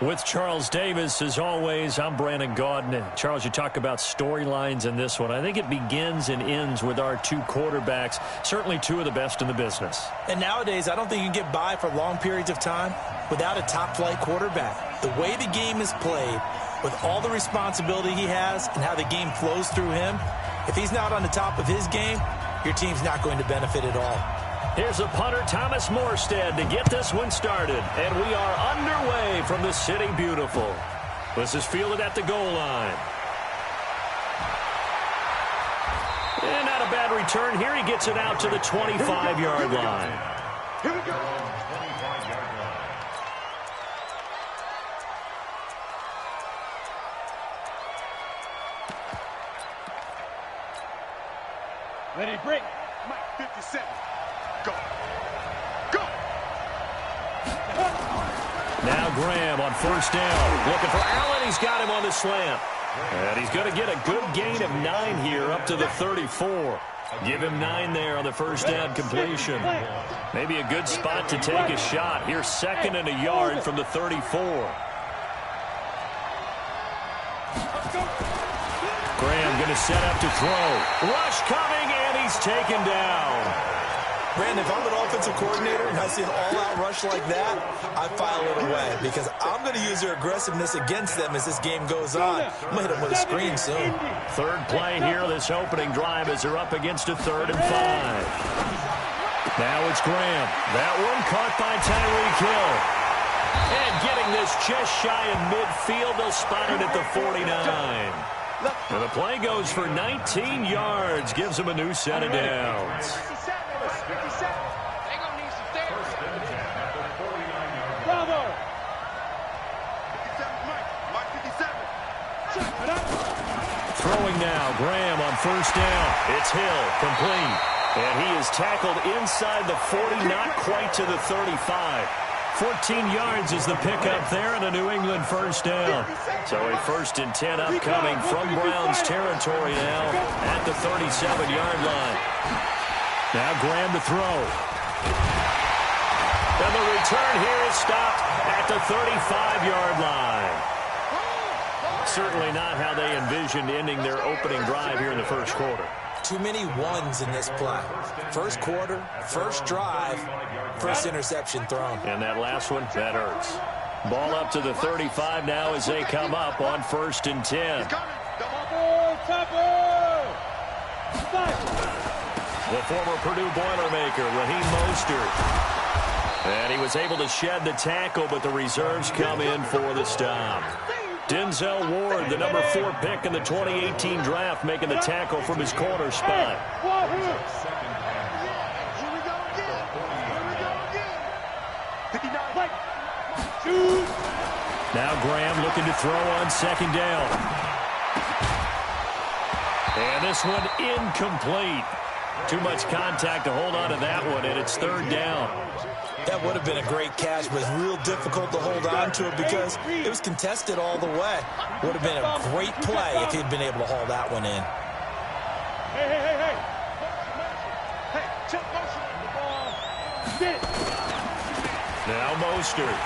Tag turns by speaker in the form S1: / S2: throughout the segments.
S1: With Charles Davis, as always, I'm Brandon Gaudin. Charles, you talk about storylines in this one. I think it begins and ends with our two quarterbacks, certainly two of the best in the business.
S2: And nowadays, I don't think you can get by for long periods of time without a top-flight quarterback. The way the game is played, with all the responsibility he has and how the game flows through him, if he's not on the top of his game, your team's not going to benefit at all.
S1: Here's a punter, Thomas Morstead, to get this one started. And we are underway from the City Beautiful. This is fielded at the goal line. And not a bad return here. He gets it out to the 25-yard line.
S3: Here we go. Ready, break. Mike 57. Go. Go.
S1: Now Graham on first down. Looking for Allen. He's got him on the slant. And he's going to get a good gain of 9 here up to the 34. Give him 9 there on the first down completion. Maybe a good spot to take a shot. Here's 2nd and a yard from the 34. Graham going to set up to throw. Rush coming, and he's taken down.
S2: Brandon, if I'm an offensive coordinator and I see an all-out rush like that, I file it away because I'm going to use their aggressiveness against them as this game goes on. I'm going to hit them with a screen soon.
S1: Third play here, this opening drive as they're up against a 3rd and 5. Now it's Graham. That one caught by Tyreek Hill. And getting this just shy of midfield, they'll spot it at the 49. And the play goes for 19 yards, gives them a new set of downs. Throwing now, Graham on first down. It's Hill, complete. And he is tackled inside the 40, not quite to the 35. 14 yards is the pickup there, and a New England first down. So a 1st and 10 upcoming from Browns territory now at the 37-yard line. Now Graham to throw. And the return here is stopped at the 35-yard line. Certainly not how they envisioned ending their opening drive here in the first quarter.
S2: Too many ones in this play. First quarter, first drive, first interception thrown.
S1: And that last one, that hurts. Ball up to the 35 now as they come up on 1st and 10. The former Purdue Boilermaker, Raheem Mostert. And he was able to shed the tackle, but the reserves come in for the stop. Denzel Ward, the number 4 pick in the 2018 draft, making the tackle from his corner spot. Now Graham looking to throw on 2nd down. And this one incomplete. Too much contact to hold on to that one, and it's 3rd down.
S2: That would have been a great catch, but it's real difficult to hold on to it because it was contested all the way. Would have been a great play if he'd been able to haul that one in.
S1: Now Mostert.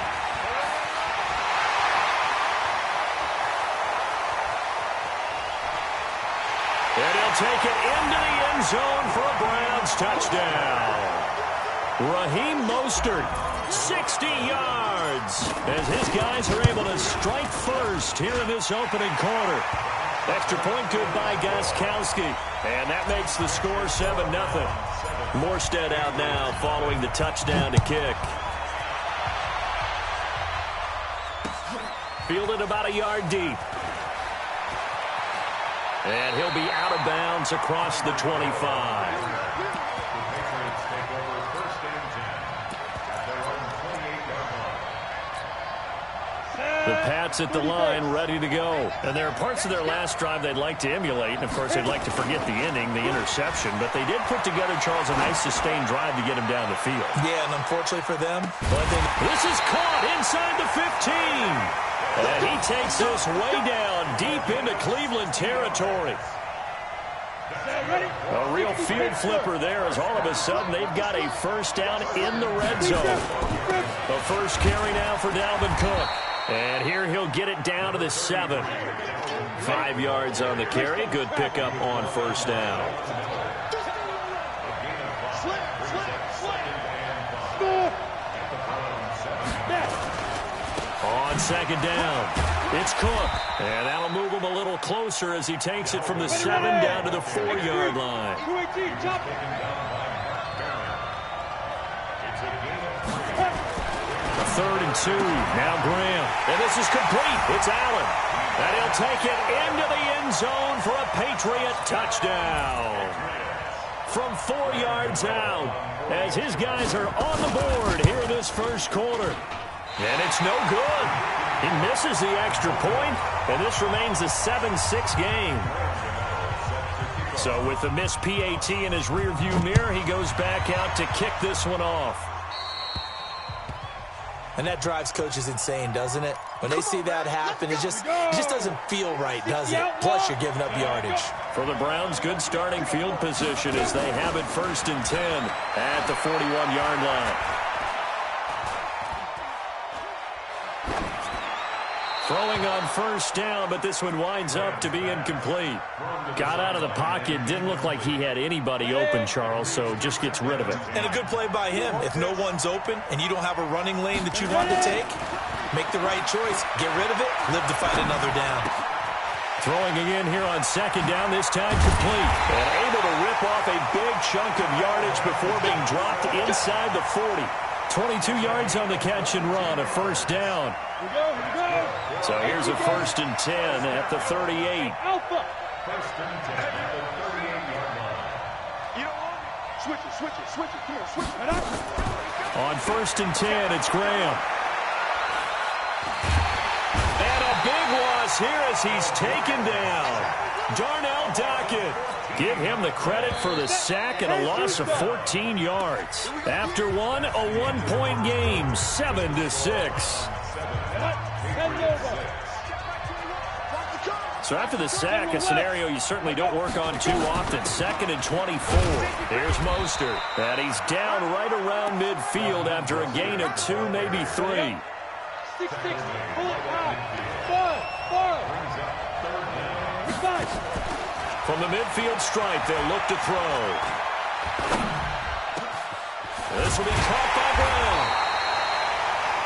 S1: And he'll take it into the end zone for a Browns touchdown. Raheem Mostert, 60 yards, as his guys are able to strike first here in this opening quarter. Extra point good by Gostkowski, and that makes the score 7-0. Morstead out now following the touchdown to kick. Fielded about a yard deep. And he'll be out of bounds across the 25. The Pats at the line, ready to go. And there are parts of their last drive they'd like to emulate. And, of course, they'd like to forget the ending, the interception. But they did put together, Charles, a nice sustained drive to get him down the field.
S2: Yeah, and unfortunately for them.
S1: This is caught inside the 15. And he takes this way down deep into Cleveland territory. A real field flipper there as all of a sudden they've got a first down in the red zone. The first carry now for Dalvin Cook. And here he'll get it down to the 7. 5 yards on the carry. Good pickup on first down. On second down, it's Cook. And that'll move him a little closer as he takes it from the 7 down to the 4-yard line. 3rd and 2. Now Graham. And this is complete. It's Allen. And he'll take it into the end zone for a Patriot touchdown. From 4 yards out, as his guys are on the board here in this first quarter. And it's no good. He misses the extra point, and this remains a 7-6 game. So with the missed PAT in his rearview mirror, he goes back out to kick this one off.
S2: And that drives coaches insane, doesn't it? When they see that happen, it just doesn't feel right, does it? Plus, you're giving up yardage.
S1: For the Browns, good starting field position as they have it 1st and 10 at the 41-yard line. Throwing on first down, but this one winds up to be incomplete. Got out of the pocket. Didn't look like he had anybody open, Charles, so just gets rid of it.
S2: And a good play by him. If no one's open and you don't have a running lane that you want to take, make the right choice. Get rid of it. Live to fight another down.
S1: Throwing again here on second down, this time complete. And able to rip off a big chunk of yardage before being dropped inside the 40. 22 yards on the catch and run, a first down.
S3: Here we go, here we go.
S1: So here's a 1st and 10 at the 38.
S3: Alpha. 1st and 10 at the 38-yard line. You don't want it? Switch it, switch it, switch it. Come on, switch it.
S1: On 1st and 10, it's Graham. And a big loss here as he's taken down. Darnell Dockett. Give him the credit for the sack and a loss of 14 yards. After one, a 1-point game, 7-6. So after the sack, a scenario you certainly don't work on too often. 2nd and 24. Here's Mostert. And he's down right around midfield after a gain of 2, maybe 3.
S3: 6-6.
S1: From the midfield stripe, they'll look to throw. This will be caught by Brown.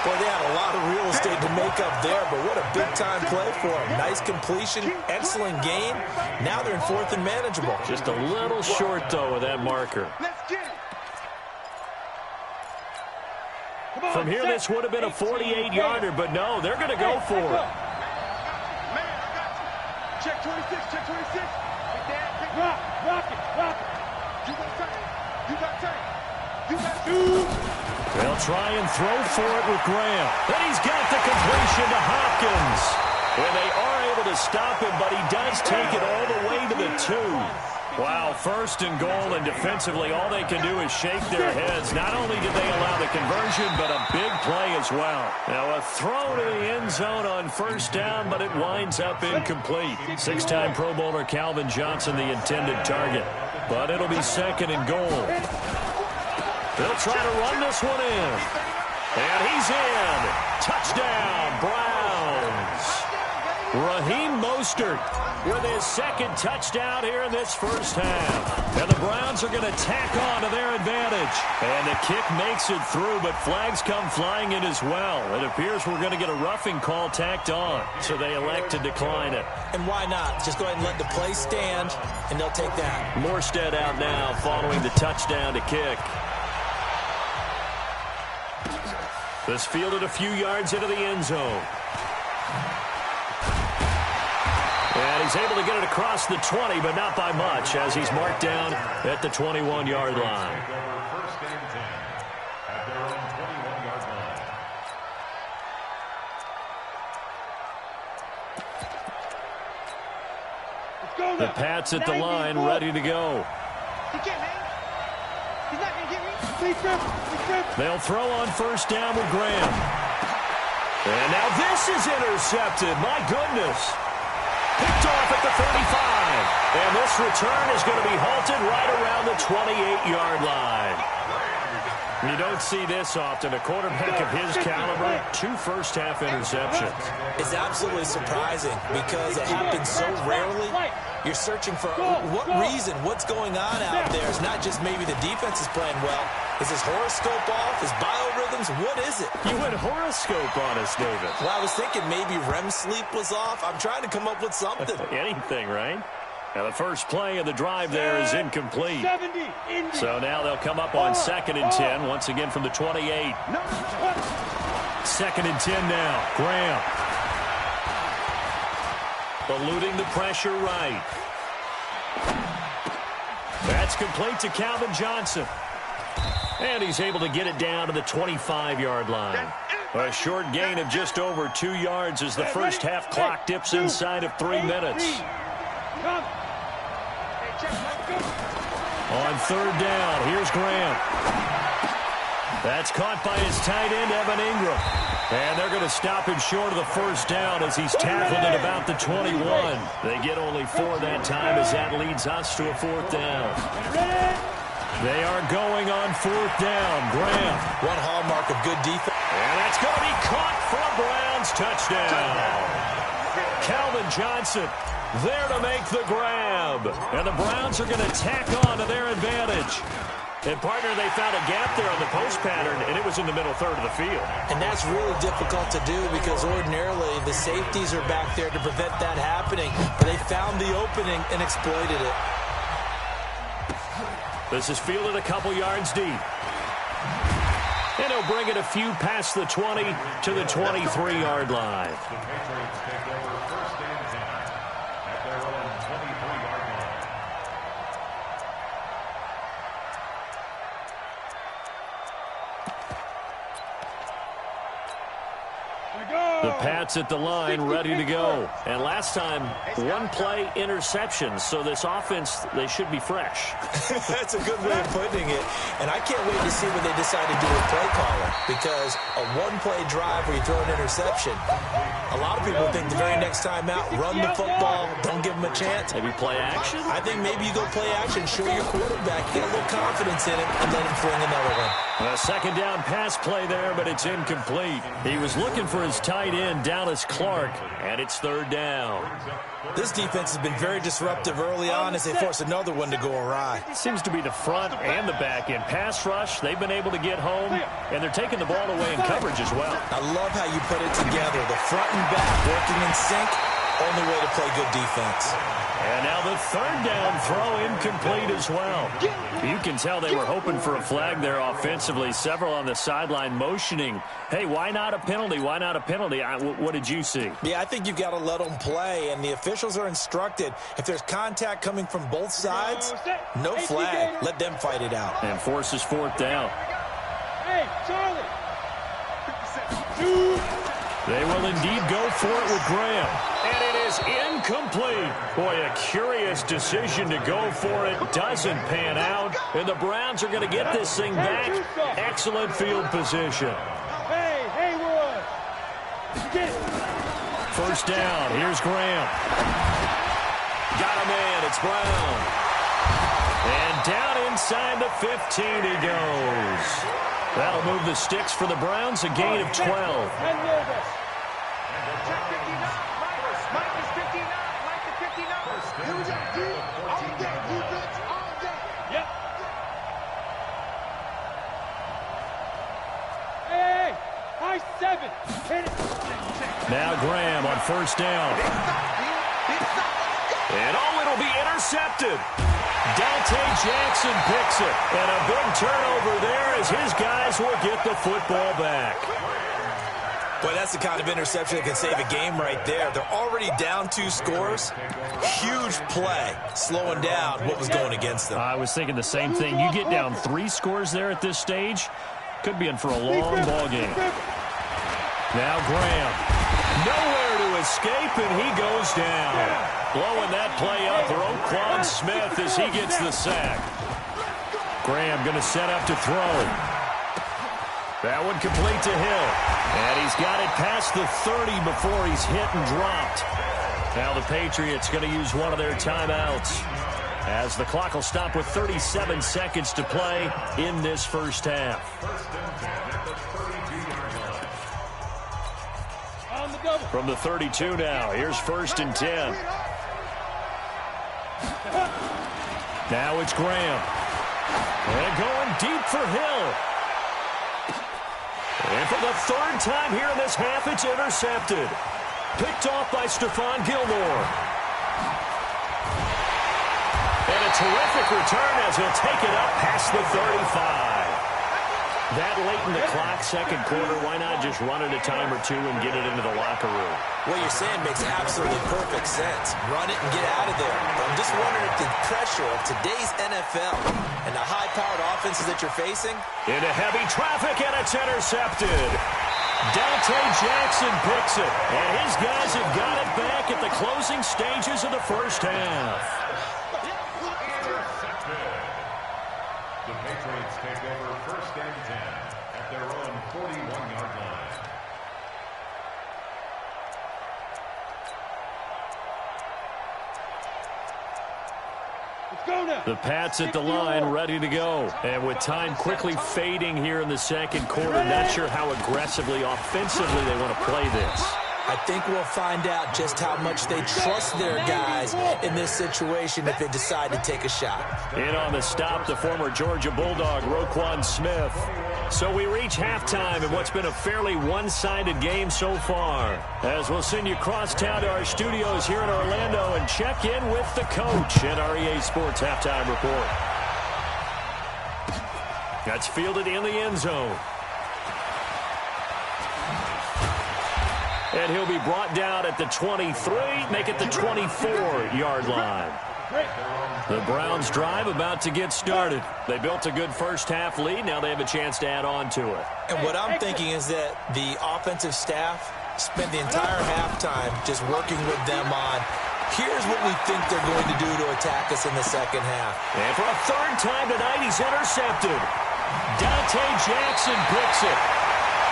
S2: Boy, they had a lot of real estate to make up there, but what a big-time play for them. Nice completion, excellent game. Now they're in 4th and manageable.
S1: Just a little short, though, with that marker. From here, this would have been a 48-yarder, but no, they're going to go for it.
S3: Check 26, check 26. Rock it. You got time. You got time. You got two.
S1: They'll try and throw for it with Graham. And he's got the completion to Hopkins. And they are able to stop him, but he does take it all the way to the 2. Wow, 1st and goal, and defensively all they can do is shake their heads. Not only did they allow the conversion, but a big play as well. Now a throw to the end zone on first down, but it winds up incomplete. 6-time Pro Bowler Calvin Johnson, the intended target. But it'll be 2nd and goal. They'll try to run this one in. And he's in. Touchdown, Browns. Raheem Mostert with his 2nd touchdown here in this first half. And the Browns are going to tack on to their advantage. And the kick makes it through, but flags come flying in as well. It appears we're going to get a roughing call tacked on, so they elect to decline it.
S2: And why not? Just go ahead and let the play stand, and they'll take that.
S1: Morstead out now following the touchdown to kick. This fielded a few yards into the end zone. And he's able to get it across the 20, but not by much, as he's marked down at the 21-yard line. The Pats at the line, ready to go. They'll throw on first down with Graham. And now this is intercepted. My goodness. Picked off at the 35. And this return is going to be halted right around the 28-yard line. You don't see this often. A quarterback of his caliber, 2 first-half interceptions.
S2: It's absolutely surprising because it happens so rarely. You're searching for what reason, what's going on out there. It's not just maybe the defense is playing well. Is his horoscope off? His biorhythms? What is it?
S1: You went horoscope on us, David.
S2: Well, I was thinking maybe REM sleep was off. I'm trying to come up with something.
S1: Anything, right? Now, the first play of the drive there is incomplete. So now they'll come up on 2nd and 10, once again from the 28. 2nd and 10 now. Graham. Eluding the pressure right. That's complete to Calvin Johnson. And he's able to get it down to the 25-yard line. A short gain of just over 2 yards as the first half clock dips inside of 3 minutes. On 3rd down, here's Graham. That's caught by his tight end, Evan Ingram. And they're going to stop him short of the first down as he's tackled at about the 21. They get only 4 that time as that leads us to a 4th down. They are going on 4th down. Graham.
S2: One hallmark of good defense.
S1: And that's going to be caught for a Browns touchdown. Calvin Johnson there to make the grab. And the Browns are going to tack on to their advantage. And, partner, they found a gap there on the post pattern, and it was in the middle third of the field.
S2: And that's really difficult to do because ordinarily the safeties are back there to prevent that happening. But they found the opening and exploited it.
S1: This is fielded a couple yards deep. And he'll bring it a few past the 20 to the 23-yard line. The Pats at the line, ready to go. And last time, 1-play interception. So this offense, they should be fresh.
S2: That's a good way of putting it. And I can't wait to see what they decide to do with play calling. Because a 1-play drive where you throw an interception, a lot of people think the very next time out, run the football, don't give them a chance.
S1: Maybe play action?
S2: I think maybe you go play action, show your quarterback, get a little confidence in him, and let him fling another one.
S1: A 2nd down pass play there, but it's incomplete. He was looking for his tight end, Dallas Clark, and it's 3rd down.
S2: This defense has been very disruptive early on as they force another one to go awry.
S1: Seems to be the front and the back end. Pass rush, they've been able to get home, and they're taking the ball away in coverage as well.
S2: I love how you put it together. The front and back working in sync, only way to play good defense.
S1: And now the 3rd down throw incomplete as well. You can tell they were hoping for a flag there offensively. Several on the sideline motioning, hey, why not a penalty? Why not a penalty? What did you see?
S2: Yeah, I think you've got to let them play, and the officials are instructed. If there's contact coming from both sides, no flag. Let them fight it out.
S1: And forces 4th down.
S3: Hey, Charlie.
S1: They will indeed go for it with Graham. And it is incomplete. Boy, a curious decision to go for it. Doesn't pan out. And the Browns are going to get this thing back. Excellent field position.
S3: Hey, Haywood. Get it.
S1: 1st down. Here's Graham. Got a man. It's Brown. And down inside the 15 he goes. That'll move the sticks for the Browns, a gain of 12.
S3: Hey, high 7. Hit it.
S1: Now Graham on 1st down. And it'll be intercepted. Dante Jackson picks it. And a big turnover there as his guys will get the football back.
S2: Boy, that's the kind of interception that can save a game right there. They're already down 2 scores. Huge play, slowing down what was going against them.
S1: I was thinking the same thing. You get down 3 scores there at this stage, could be in for a long ball game. Now Graham. Nowhere to escape, and he goes down. Blowing that play up, Roquan Smith as he gets the sack. Graham going to set up to throw. That one complete to Hill. And he's got it past the 30 before he's hit and dropped. Now the Patriots going to use one of their timeouts. as the clock will stop with 37 seconds to play in this first half. From the 32 now, here's 1st and 10. Now it's Graham. And going deep for Hill. And for the 3rd time here in this half, it's intercepted. Picked off by Stephon Gilmore. And a terrific return as he'll take it up past the 35. That late in the clock, second quarter, why not just run it a time or two and get it into the locker room?
S2: What you're saying makes absolutely perfect sense. Run it and get out of there. But I'm just wondering if the pressure of today's NFL and the high-powered offenses that you're facing.
S1: Into heavy traffic, and it's intercepted. Dante Jackson picks it, and his guys have got it back at the closing stages of the first half.
S4: The Patriots take over 1st and 10 at their own 41-yard line.
S3: Let's go now.
S1: The Pats at the line, ready to go. And with time quickly fading here in the second quarter, not sure how aggressively, offensively they want to play this.
S2: I think we'll find out just how much they trust their guys in this situation if they decide to take a shot.
S1: In on the stop, the former Georgia Bulldog, Roquan Smith. So we reach halftime in what's been a fairly one-sided game so far. As we'll send you across town to our studios here in Orlando and check in with the coach at our EA Sports Halftime Report. That's fielded in the end zone. And he'll be brought down at the 23, make it the 24-yard line. The Browns drive about to get started. They built a good first-half lead. Now they have a chance to add on to it.
S2: And what I'm thinking is that the offensive staff spent the entire halftime just working with them on, here's what we think they're going to do to attack us in the second half.
S1: And for a 3rd time tonight, he's intercepted. Dante Jackson picks it.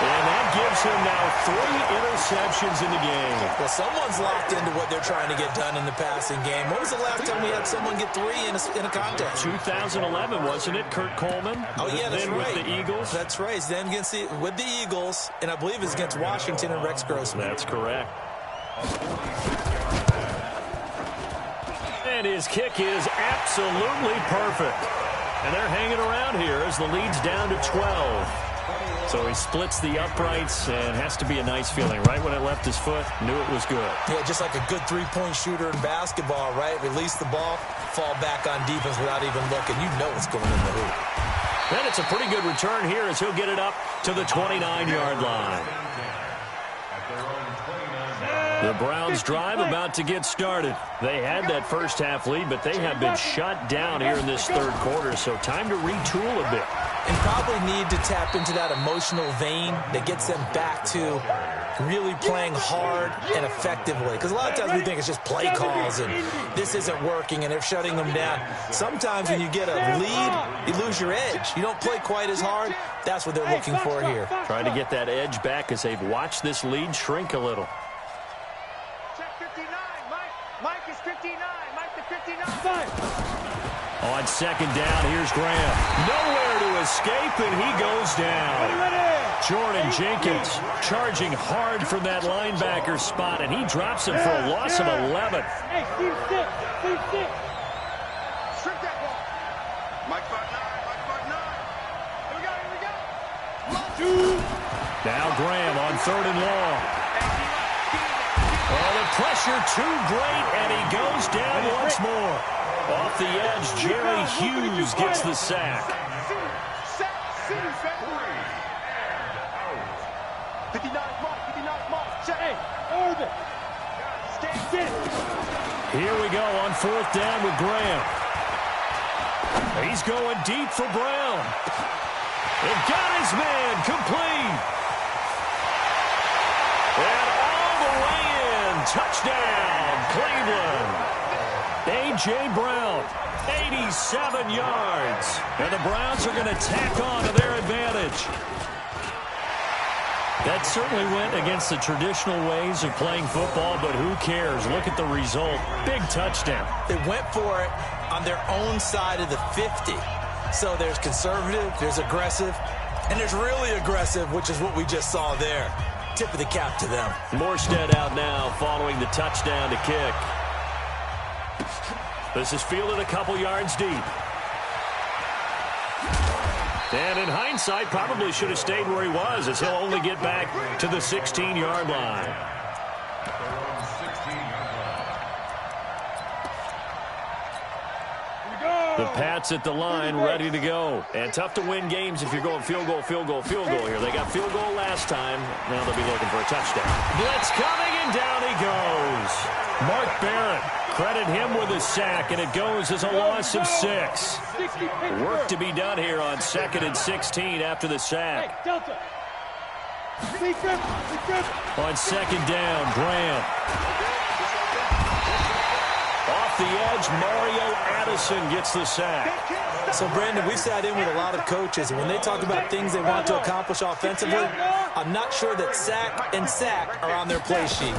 S1: And that gives him now 3 interceptions in the game.
S2: Well, someone's locked into what they're trying to get done in the passing game. When was the last time we had someone get 3 in a contest?
S1: 2011, wasn't it? Kurt Coleman.
S2: Oh, yeah, that's
S1: then
S2: right.
S1: With the Eagles.
S2: That's right. Then with the Eagles, and I believe it's against Washington and Rex Grossman.
S1: That's correct. And his kick is absolutely perfect. And they're hanging around here as the lead's down to 12. So he splits the uprights and has to be a nice feeling. Right when it left his foot, knew it was good.
S2: Yeah, just like a good three-point shooter in basketball, right? Release the ball, fall back on defense without even looking. You know it's going in the hoop.
S1: And it's a pretty good return here as he'll get it up to the 29-yard line. The Browns drive about to get started. They had that first-half lead, but they have been shut down here in this 3rd quarter, so time to retool a bit.
S2: And probably need to tap into that emotional vein that gets them back to really playing hard and effectively. Because a lot of times we think it's just play calls and this isn't working and they're shutting them down. Sometimes when you get a lead, you lose your edge. You don't play quite as hard. That's what they're looking for here.
S1: Trying to get that edge back as they've watched this lead shrink a little.
S3: Check 59, Mike. Mike is 59. Mike the 59.
S1: On 2nd down, here's Graham. Nowhere to escape, and he goes down. Jordan Jenkins charging hard from that linebacker spot, and he drops him for a loss of 11.
S3: Hey, Steve 6. Steve 6. Strip that ball. Mike 5'9". Mike 5'9". Here we go.
S1: Now Graham on 3rd and long. Oh, the pressure too great, and he goes down once more. Off the edge, Jerry Hughes gets the sack.
S3: 59 mark. Check. Orbit.
S1: Here we go on 4th down with Graham. He's going deep for Brown. It got his man complete. And all the way in. Touchdown, Cleveland. A.J. Brown, 87 yards. And the Browns are going to tack on to their advantage. That certainly went against the traditional ways of playing football, but who cares? Look at the result. Big touchdown.
S2: They went for it, on their own side of the 50. So there's conservative, there's aggressive, and there's really aggressive, which is what we just saw there. Tip of the cap to them.
S1: Morstead out now following the touchdown to kick. This is fielded a couple yards deep. And in hindsight, probably should have stayed where he was, as he'll only get back to the 16-yard line. The Pats at the line, ready to go. And tough to win games if you're going field goal, field goal, field goal here. They got field goal last time. Now they'll be looking for a touchdown. Blitz coming, and down he goes. Mark Barrett, credit him with a sack, and it goes as a loss of 6. Work to be done here on 2nd and 16 after the sack. On 2nd down, Graham. Off the edge, Mario Addison gets the sack.
S2: So, Brandon, we've sat in with a lot of coaches, and when they talk about things they want to accomplish offensively, I'm not sure that sack and sack are on their play sheet.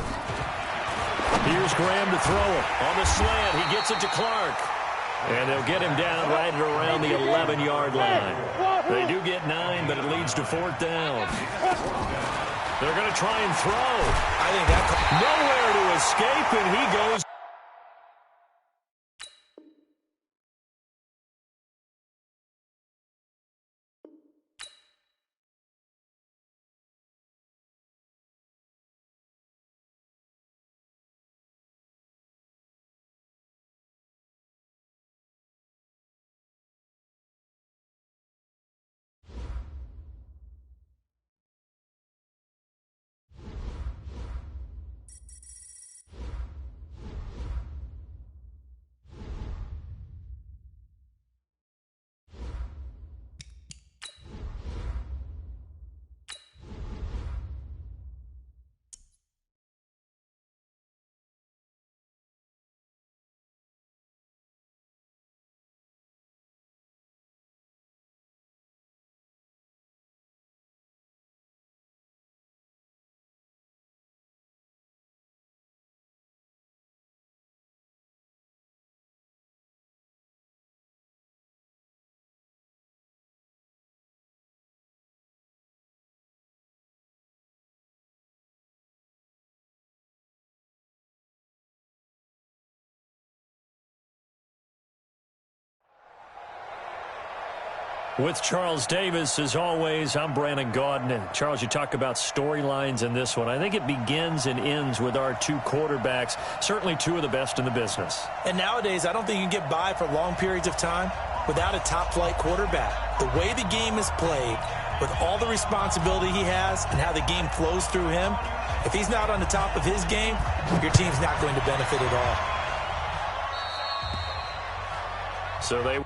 S1: Here's Graham to throw it. On the slant, he gets it to Clark. And they'll get him down right around the 11-yard line. They do get 9, but it leads to 4th down. They're going to try and throw.
S2: I think that
S1: nowhere to escape, and he goes. With Charles Davis, as always, I'm Brandon Gaudin. And Charles, you talk about storylines in this one. I think it begins and ends with our 2 quarterbacks, certainly 2 of the best in the business.
S2: And nowadays, I don't think you can get by for long periods of time without a top-flight quarterback. The way the game is played, with all the responsibility he has and how the game flows through him, if he's not on the top of his game, your team's not going to benefit at all.
S1: So they...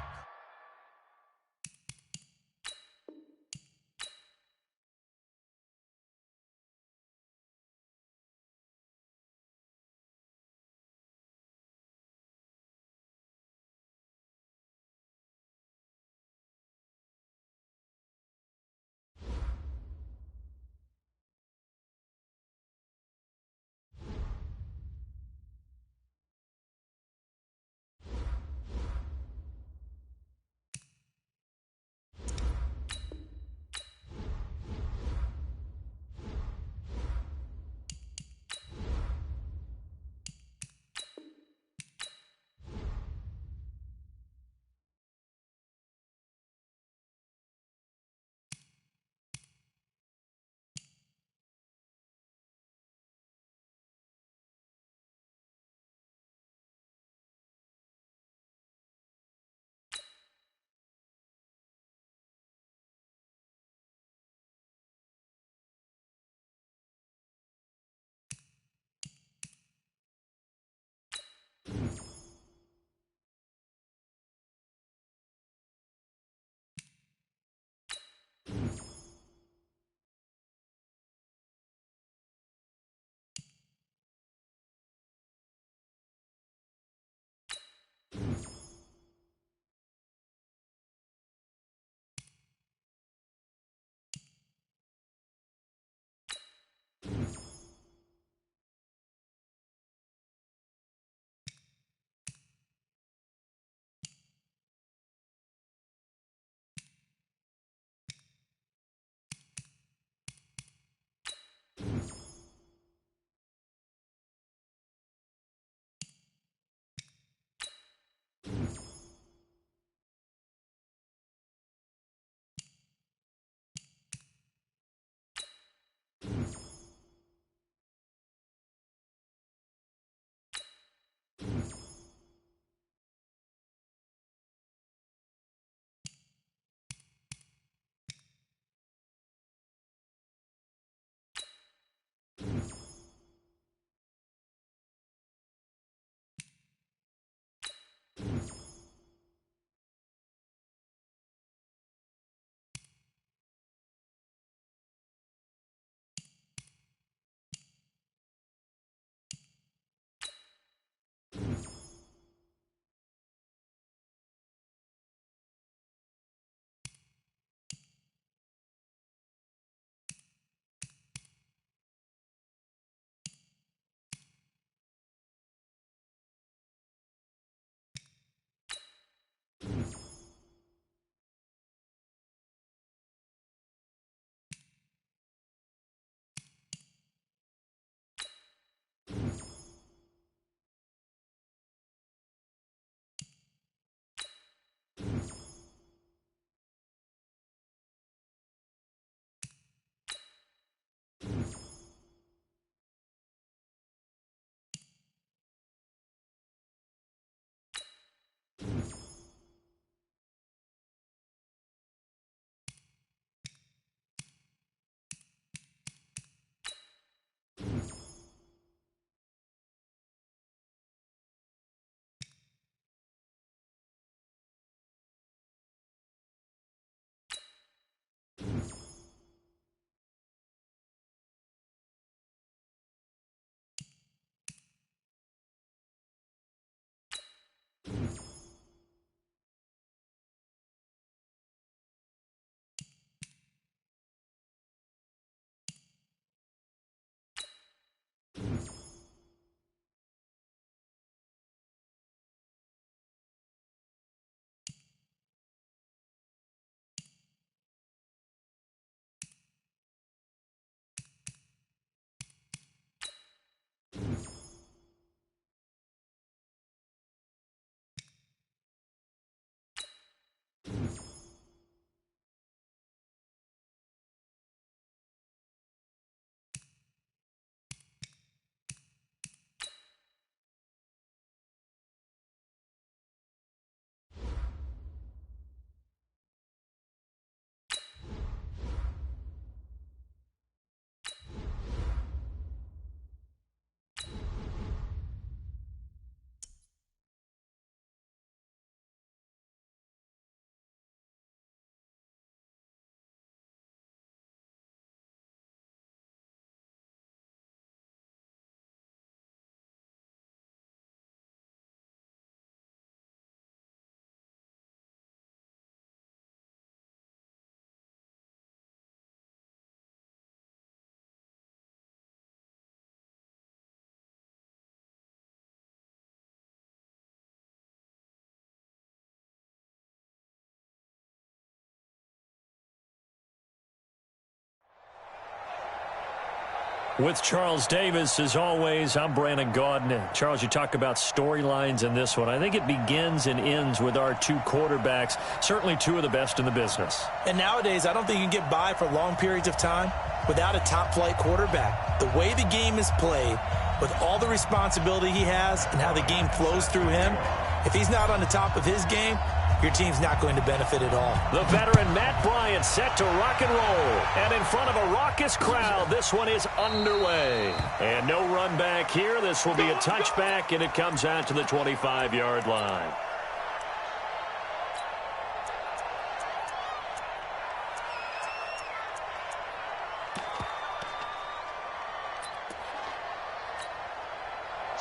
S1: With Charles Davis, as always, I'm Brandon Gaudin. Charles, you talk about storylines in this one. I think it begins and ends with our two quarterbacks, certainly two of the best in the business.
S2: And nowadays, I don't think you can get by for long periods of time without a top-flight quarterback. The way the game is played, with all the responsibility he has and how the game flows through him, if he's not on the top of his game, your team's not going to benefit at all.
S1: The veteran Matt Bryant set to rock and roll. And in front of a raucous crowd, this one is underway. And no run back here. This will be a touchback, and it comes out to the 25-yard line.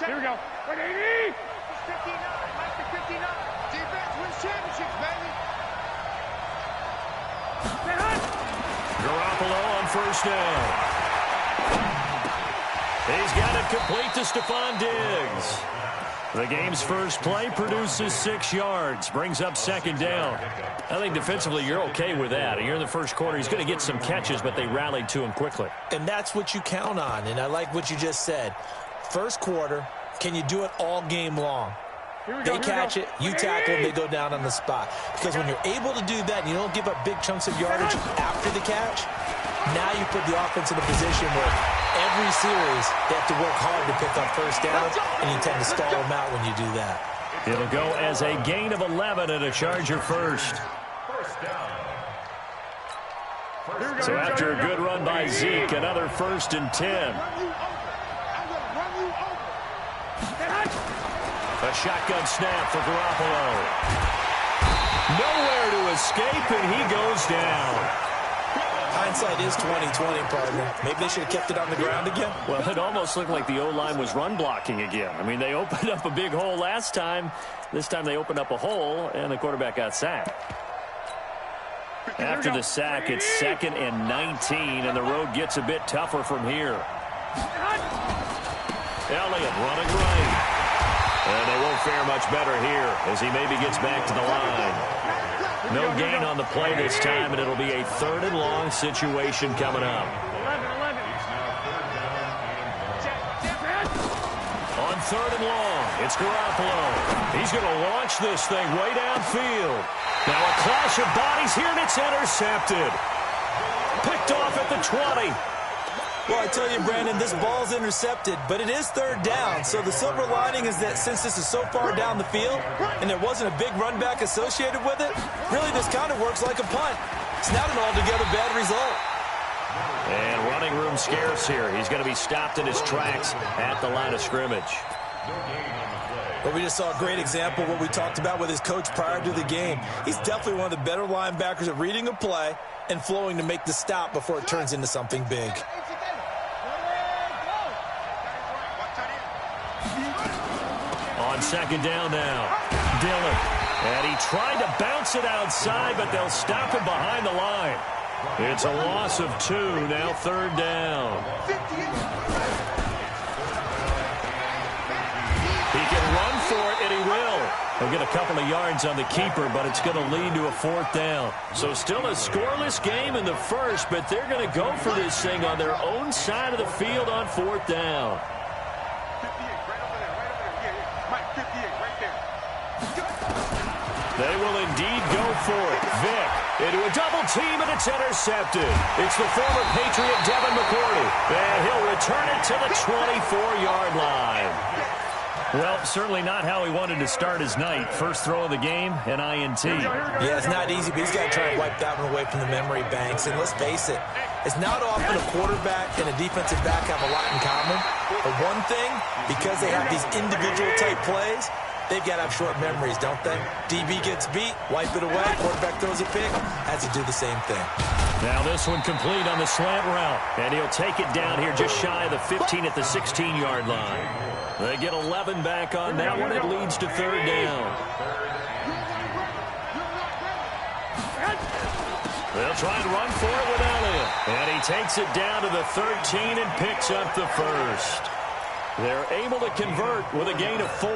S3: Here we go. 180. 59. Mike the 59. Defense wins championships, baby.
S1: Garoppolo on first down. He's got it complete to Stephon Diggs. The game's first play produces 6 yards, brings up second down. I think defensively you're okay with that. You're in the first quarter. He's going to get some catches, but they rallied to him quickly.
S2: And that's what you count on, and I like what you just said. First quarter, can you do it all game long? They catch it, you tackle, they go down on the spot. Because when you're able to do that and you don't give up big chunks of yardage after the catch, now you put the offense in a position where every series they have to work hard to pick up first down, and you tend to stall them out when you do that.
S1: It'll go as a gain of 11 and a Charger first. So after a good run by Zeke, another 1st and 10. A shotgun snap for Garoppolo. Nowhere to escape, and he goes down.
S2: Hindsight is 20/20, partner. Maybe they should have kept it on the ground again.
S1: Well, it almost looked like the O-line was run blocking again. I mean, they opened up a big hole last time. This time they opened up a hole, and the quarterback got sacked. After the sack, it's 2nd and 19, and the road gets a bit tougher from here. Elliott running right. And they won't fare much better here as he maybe gets back to the line. No gain on the play this time, and it'll be a 3rd and long situation coming up. On 3rd and long, it's Garoppolo. He's going to launch this thing way downfield. Now a clash of bodies here, and it's intercepted. Picked off at the 20.
S2: Well, I tell you, Brandon, this ball's intercepted, but it is 3rd down. So the silver lining is that since this is so far down the field and there wasn't a big run back associated with it, really this kind of works like a punt. It's not an altogether bad result.
S1: And running room scarce here. He's going to be stopped in his tracks at the line of scrimmage.
S2: Well, we just saw a great example of what we talked about with his coach prior to the game. He's definitely one of the better linebackers at reading a play and flowing to make the stop before it turns into something big.
S1: On 2nd down now, Dillon. And he tried to bounce it outside, but they'll stop him behind the line. It's a loss of 2, now 3rd down. He can run for it, and he will. He'll get a couple of yards on the keeper, but it's going to lead to a 4th down. So still a scoreless game in the first, but they're going to go for this thing on their own side of the field on 4th down. They will indeed go for it. Vick into a double team, and it's intercepted. It's the former Patriot Devin McCourty, and he'll return it to the 24-yard line. Well, certainly not how he wanted to start his night. First throw of the game, an INT.
S2: Yeah, it's not easy, but he's got to try and wipe that one away from the memory banks. And let's face it, it's not often a quarterback and a defensive back have a lot in common. But one thing, because they have these individual-type plays, they've got to have short memories, don't they? DB gets beat, wipe it away, quarterback throws a pick, has to do the same thing.
S1: Now this one complete on the slant route, and he'll take it down here just shy of the 15 at the 16-yard line. They get 11 back on that one. It leads to 3rd down. They'll try and run for it with Elliott, and he takes it down to the 13 and picks up the 1st. They're able to convert with a gain of 4.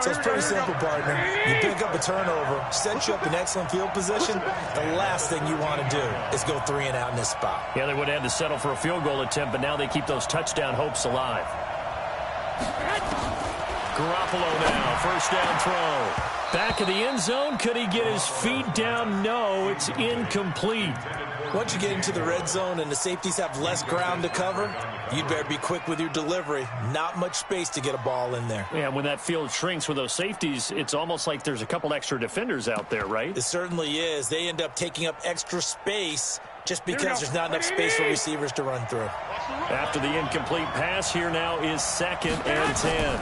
S2: So it's pretty simple, partner. You pick up a turnover, set you up in excellent field position. The last thing you want to do is go 3 and out in this spot.
S1: Yeah, they would have had to settle for a field goal attempt, but now they keep those touchdown hopes alive. Garoppolo now, 1st down throw. Back of the end zone, could he get his feet down? No, it's incomplete.
S2: Once you get into the red zone and the safeties have less ground to cover, you'd better be quick with your delivery. Not much space to get a ball in there.
S1: Yeah, when that field shrinks with those safeties, it's almost like there's a couple extra defenders out there, right?
S2: It certainly is. They end up taking up extra space just because there's not enough space for receivers to run through.
S1: After the incomplete pass, here now is 2nd and 10.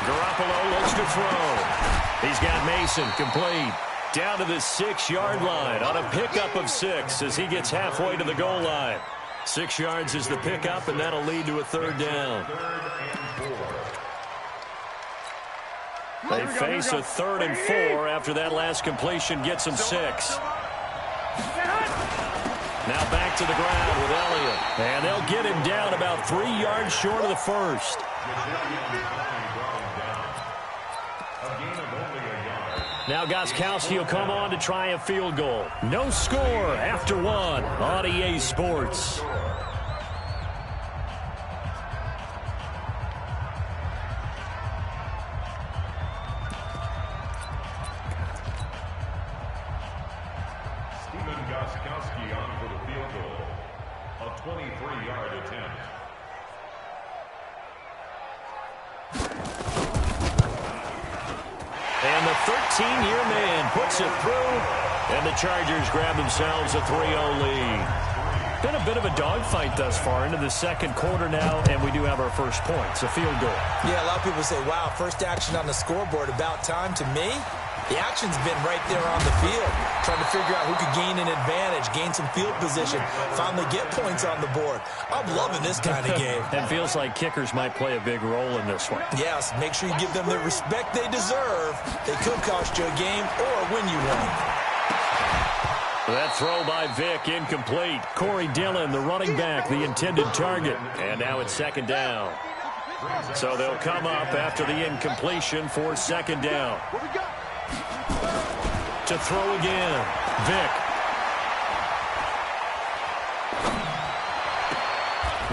S1: Garoppolo looks to throw. He's got Mason complete. Down to the 6-yard line on a pickup of 6 as he gets halfway to the goal line. 6 yards is the pickup, and that'll lead to a 3rd down. They face a 3rd and 4 after that last completion gets them 6. Now back to the ground with Elliott. And they'll get him down about 3 yards short of the 1st. Now Gostkowski will come on to try a field goal. No score after 1 on EA Sports.
S4: Gostkowski on for the field goal. A 23-yard attempt.
S1: And the 13-year man puts it through, and the Chargers grab themselves a 3-0 lead. been a bit of a dogfight thus far into the second quarter now, and we do have our first points, a field goal.
S2: Yeah, a lot of people say, wow, first action on the scoreboard, about time. To me, the action's been right there on the field, trying to figure out who could gain an advantage, gain some field position, finally get points on the board. I'm loving this kind of game.
S1: It feels like kickers might play a big role in this one.
S2: Yes, make sure you give them the respect they deserve. They could cost you a game or win you one.
S1: That throw by Vic, incomplete. Corey Dillon, the running back, the intended target. And now it's second down. So they'll come up after the incompletion for second down. To throw again, Vic.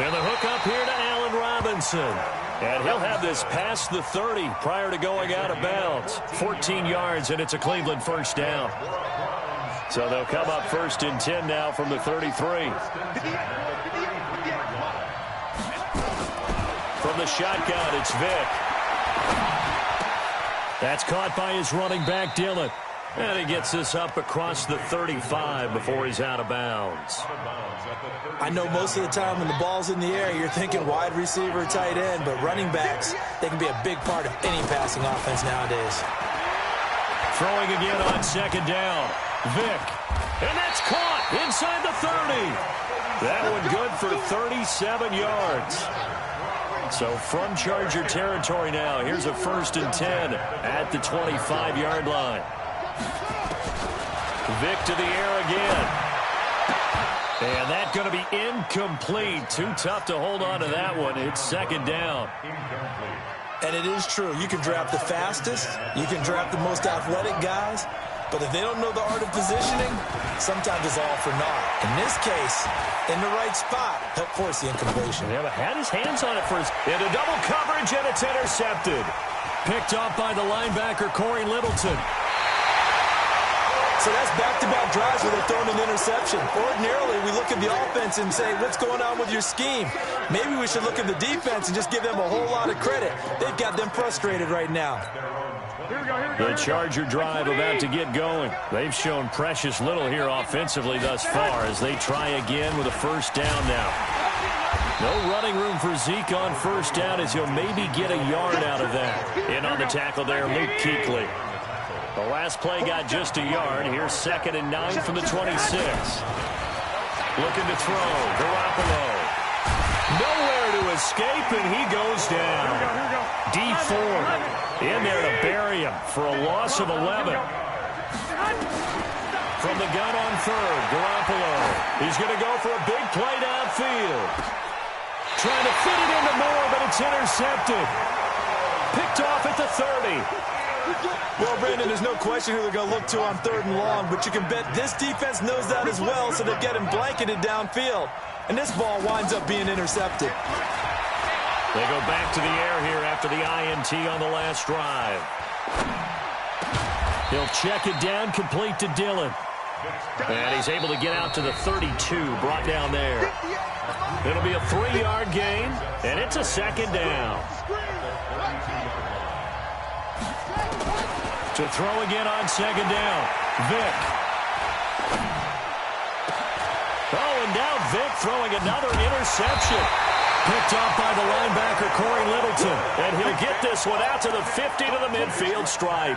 S1: And the hook up here to Allen Robinson. And he'll have this past the 30 prior to going out of bounds. 14 yards, and it's a Cleveland first down. So they'll come up first and 10 now from the 33. From the shotgun, it's Vic. That's caught by his running back, Dillon. And he gets this up across the 35 before he's out of bounds.
S2: I know most of the time when the ball's in the air, you're thinking wide receiver, tight end, but running backs, they can be a big part of any passing offense nowadays.
S1: Throwing again on second down. Vic. And that's caught inside the 30. That one good for 37 yards. So from Charger territory now, here's a first and 10 at the 25-yard line. Vic to the air again. And that's going to be incomplete. Too tough to hold on to that one. It's second down.
S2: And it is true. You can draft the fastest. You can draft the most athletic guys. But if they don't know the art of positioning, sometimes it's all for naught. In this case, in the right spot, help force the incompletion.
S1: Yeah, but had his hands on it for his... Into double coverage, and it's intercepted. Picked off by the linebacker, Corey Littleton.
S2: So that's back-to-back drives where they're throwing an interception. Ordinarily, we look at the offense and say, what's going on with your scheme? Maybe we should look at the defense and just give them a whole lot of credit. They've got them frustrated right now.
S1: The Charger drive about to get going. They've shown precious little here offensively thus far as they try again with a first down now. No running room for Zeke on first down as he'll maybe get a yard out of that. In on the tackle there, Luke Kuechly. The last play got just a yard. Here's second and 9 from the 26. Looking to throw. Garoppolo. Nowhere to escape, and he goes down. Dee Ford in there to bury him for a loss of 11. From the gun on third, Garoppolo. He's going to go for a big play downfield. Trying to fit it into Moore, but it's intercepted. Picked off at the 30.
S2: Well, Brandon, there's no question who they're going to look to on third and long, but you can bet this defense knows that as well, so they're getting blanketed downfield. And this ball winds up being intercepted.
S1: They go back to the air here after the INT on the last drive. He'll check it down, complete to Dillon. And he's able to get out to the 32, brought down there. It'll be a 3-yard gain, and it's a second down. To throw again on second down, Vic. Oh, and now Vic throwing another interception. Picked off by the linebacker, Corey Littleton. And he'll get this one out to the 50 to the midfield stripe.